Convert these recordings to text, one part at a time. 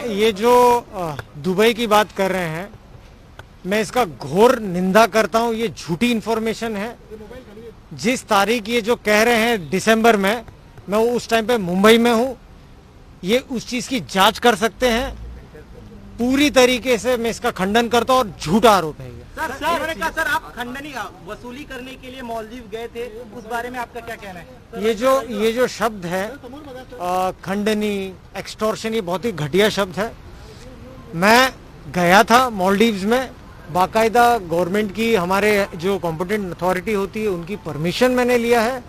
ये जो दुबई की बात कर रहे हैं, मैं इसका घोर निंदा करता हूं। ये झूठी इन्फॉर्मेशन है। जिस तारीख ये जो कह रहे हैं दिसंबर में, मैं उस टाइम पे मुंबई में हूं। ये उस चीज की जांच कर सकते हैं। पूरी तरीके से मैं इसका खंडन करता हूं और झूठा आरोप है ये। सर आप खंडनी वसूली करने के लिए मालदीव गए थे, उस बारे में आपका क्या कहना है? ये जो शब्द है खंडनी, एक्सटॉर्शन, ये बहुत ही घटिया शब्द है। मैं गया था मालदीव्स में, बाकायदा गवर्नमेंट की, हमारे जो कॉम्पिटेंट अथॉरिटी होती है उनकी परमिशन मैंने लिया है।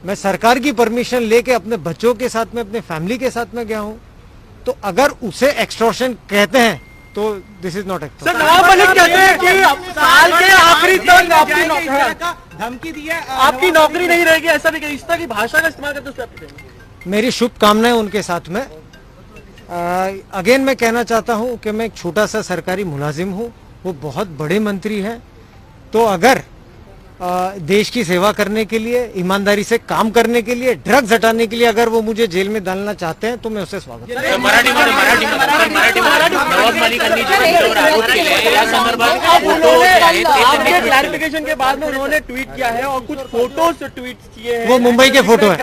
मैं सरकार की परमिशन लेके अपने बच्चों के साथ में, अपने फैमिली के साथ में गया हूँ। तो अगर उसे एक्सटॉर्शन कहते हैं तो this is not extortion. Nawab Malik कहते हैं कि साल के आखिरी तक आपकी धमकी दी है, आपकी नौकरी नहीं रहेगी, ऐसा भी इस तरह की भाषा का इस्तेमाल करते हैं। मेरी शुभकामनाएं उनके साथ में। अगेन मैं कहना चाहता हूं कि मैं एक छोटा सा सरकारी मुलाजिम हूं, वो बहुत बड़े मंत्री हैं। तो अगर देश की सेवा करने के लिए, ईमानदारी से काम करने के लिए, ड्रग्स हटाने के लिए अगर वो मुझे जेल में डालना चाहते हैं तो मैं उसे स्वागत करता हूं। क्लैरिफिकेशन के बाद में उन्होंने ट्वीट किया है और कुछ फोटोज ट्वीट किए हैं। वो मुंबई के फोटो है,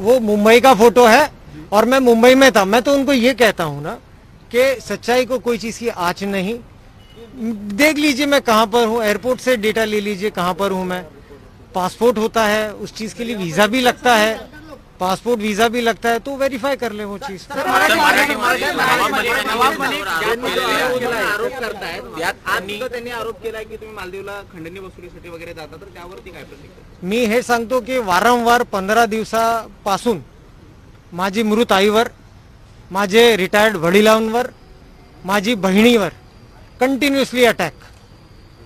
वो मुंबई का फोटो है और मैं मुंबई में था। मैं तो उनको ये कहता हूँ ना कि सच्चाई को कोई चीज की आँच नहीं। देख लीजिए मैं कहां पर हूं, एयरपोर्ट से डेटा ले लीजिए कहां पर हूं मैं। पासपोर्ट होता है, उस चीज के लिए वीजा भी लगता है, पासपोर्ट वीजा भी लगता है, तो वेरीफाई कर ले वो चीज। आरोप केलाय की तुम्ही मालदीवला खंडणी वसुलीसाठी वगैरे जाता, तर त्यावरती काय प्रतिक्रिया? मी हे सांगतो की वारंवार 15 दिवसापासून माझी मृत आईवर, माझे रिटायर्ड वडिलांवर, माझी बहिणीवर कंटिन्युअसली अटॅक,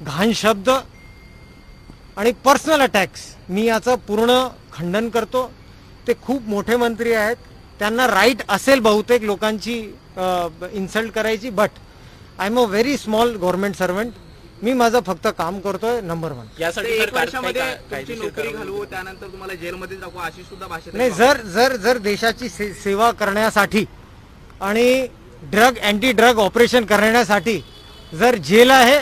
घाण शब्द आणि पर्सनल अटॅक्स, मी याचं पूर्ण खंडन करतो। ते खूप मोठे मंत्री आहेत, त्यांना राईट असेल बहुतेक लोकांची इन्सल्ट करायची, but I am a very small government servant. मी माझं फक्त काम करतोय, नंबर 1। यासाठी वर्षामध्ये तुमची नोकरी घालवू, त्यानंतर तुम्हाला जेलमध्ये टाकू, अशी सुद्धा भाषा नाही। जर देशाची सेवा करण्यासाठी आणि अँटी ड्रग ऑपरेशन करण्यासाठी जर जेल आहे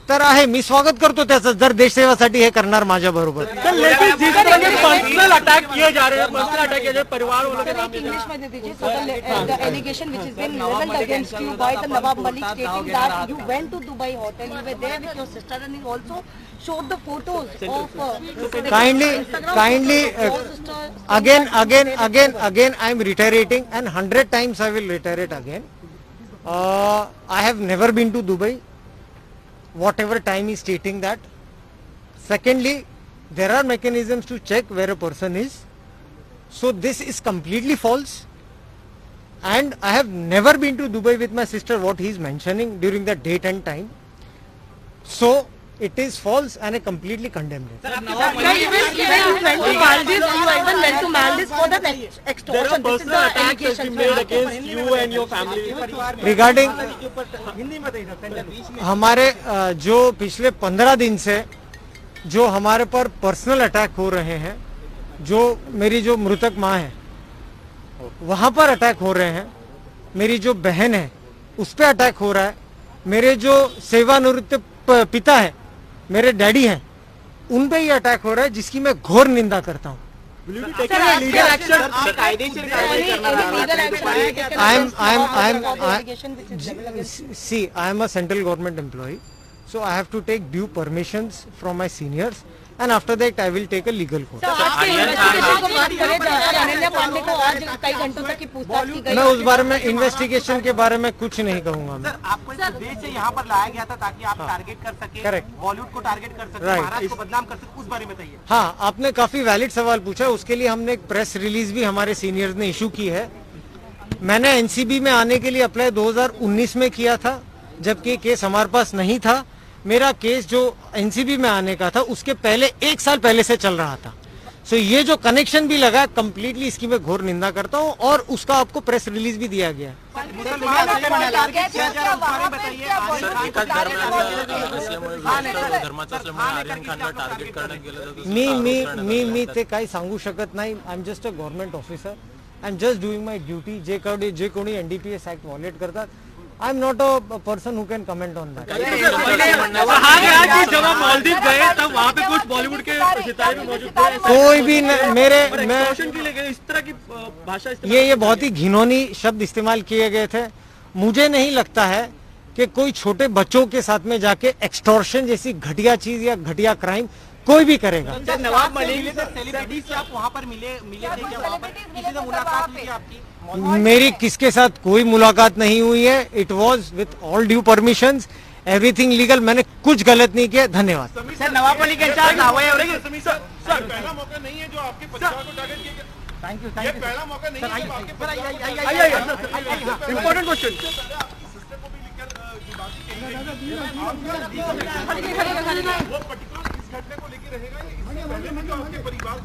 तर आहे, मी स्वागत करतो त्याचं, जर देशसेवासाठी हे करणार माझ्या बरोबर। पर्सनल अटैक किए जा रहे हैं, पर्सनल अटैक किए जा रहे हैं, परिवार वालों के नाम इंग्लिश में दे दीजिए। So the allegation which has been leveled against you by the Nawab Malik stating that you went to Dubai hotel, you were there with your sister and you also showed the photos of kindly again I am reiterating, and 100 times I will reiterate again. I have never been to Dubai, whatever time is stating that. Secondly, there are mechanisms to check where a person is. So this is completely false. And I have never been to Dubai with my sister, what he is mentioning during the date and time. So it is false and I completely condemn it. even you went to Maldives, you even went to Maldives for the extortion. This is the allegation made against you and your family. Regarding हमारे जो पिछले 15 दिन से जो हमारे पर personal attack हो रहे हैं, जो मेरी जो मृतक माँ है वहाँ पर अटैक हो रहे हैं, मेरी जो बहन है उस पर अटैक हो रहा है, मेरे जो सेवानिवृत्त पिता है, मेरे डैडी हैं, उन पे ही अटैक हो रहा है, जिसकी मैं घोर निंदा करता हूँ। I am a central government employee, so I have to take due permissions from my seniors, and after that I will take a legal course. मैं उस बारे में इन्वेस्टिगेशन के बारे में कुछ नहीं कहूँगा। मैं आपको इस उद्देश्य से यहाँ पर लाया गया था ताकि आप टारगेट कर सके, करेक्ट, बॉलीवुड को टारगेट कर सके, महाराष्ट्र को बदनाम कर सके, उस बारे में बताइए। हाँ, आपने काफी वैलिड सवाल पूछा। उसके लिए हमने एक प्रेस रिलीज भी हमारे सीनियर्स ने इशू की है। मैंने एनसीबी में आने के लिए अप्लाई 2019 में किया था, जबकि केस हमारे पास नहीं था। मेरा केस जो एनसीबी में आने का था उसके पहले 1 साल पहले से चल रहा था। सो ये जो कनेक्शन भी लगा, कंप्लीटली इसकी मैं घोर निंदा करता हूँ और उसका आपको प्रेस रिलीज भी दिया गया है। मी ते काही सांगू शकत नाही। I am just a government officer. I am just doing my duty. जे कोणी एनडीपीएस ऍक्ट व्हायोलेट करतात, I am not a person who can comment on that. कहा गया कि जब आप मालदीव गए तब वहाँ पे कुछ बॉलीवुड के सितारे भी मौजूद थे, कोई भी मेरे मैं एक्सटॉर्शन के लिए गए, इस तरह की भाषा इस्तेमाल ये बहुत ही घिनौनी शब्द इस्तेमाल किए गए थे. मुझे नहीं लगता है कि कोई छोटे बच्चों के साथ में जाके एक्सटॉर्शन जैसी घटिया चीज या घटिया क्राइम कोई भी करेगा. नवाब मलिक सेलिब्रिटी से आप वहाँ पर मिले थे क्या? वहाँ पर किसी से मुलाकात हुई थी आपकी? मेरी किसके साथ कोई मुलाकात नहीं हुई है. It was with all due permissions, everything legal. मैंने कुछ गलत नहीं किया. धन्यवाद. सर नवाब मलिक यांच्या दावा आहे पहला मौका नहीं है जो आपके परिवार को टारगेट किया गया. थैंक यू ये पहला मौका नहीं है जब आपके परिवार को इम्पोर्टेंट क्वेश्चन. सिस्टर को भी लिखकर ये बात कही गई. वो पर्टिकुलर इस घटना को लेकर रहेगा या इससे पहले भी जो आपके परिवार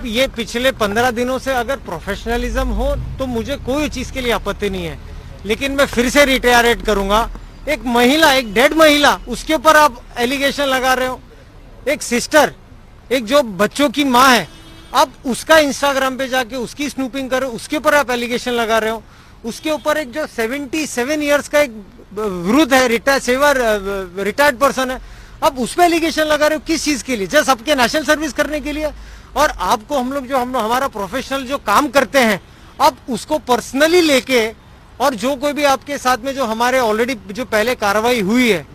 ये पिछले 15 दिनों से अगर प्रोफेशनलिज्म हो तो मुझे कोई चीज के लिए आपत्ति नहीं है. लेकिन मैं फिर से रिटायरेट करूंगा. एक महिला, एक डेड महिला, उसके ऊपर आप एलिगेशन लगा रहे हो. एक सिस्टर, एक जो बच्चों की माँ है, आप उसका इंस्टाग्राम पे जाके उसकी स्नूपिंग करो, उसके ऊपर आप एलिगेशन लगा रहे हो. उसके ऊपर एक जो 77 इयर्स का एक वृद्ध है, रिटायर्ड पर्सन है, अब उस पर एलिगेशन लगा रहे हो. किस चीज के लिए? जस्ट आपके नेशनल सर्विस करने के लिए. और आपको हम लोग हमारा प्रोफेशनल जो काम करते हैं, आप उसको पर्सनली लेके, और जो कोई भी आपके साथ में जो हमारे ऑलरेडी जो पहले कार्रवाई हुई है,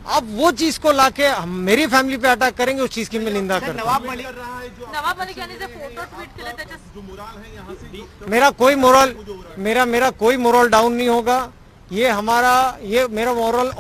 आप वो चीज को लाके मेरी फैमिली पे अटैक करेंगे, उस चीज की मैं निंदा करता हूं. नवाब मलिक नवाब मलिक यांनी जे फोटो ट्विट केले त्याच्या जो मोराल है यहाँ से मेरा कोई मोरल डाउन नहीं होगा. ये मेरा मोरल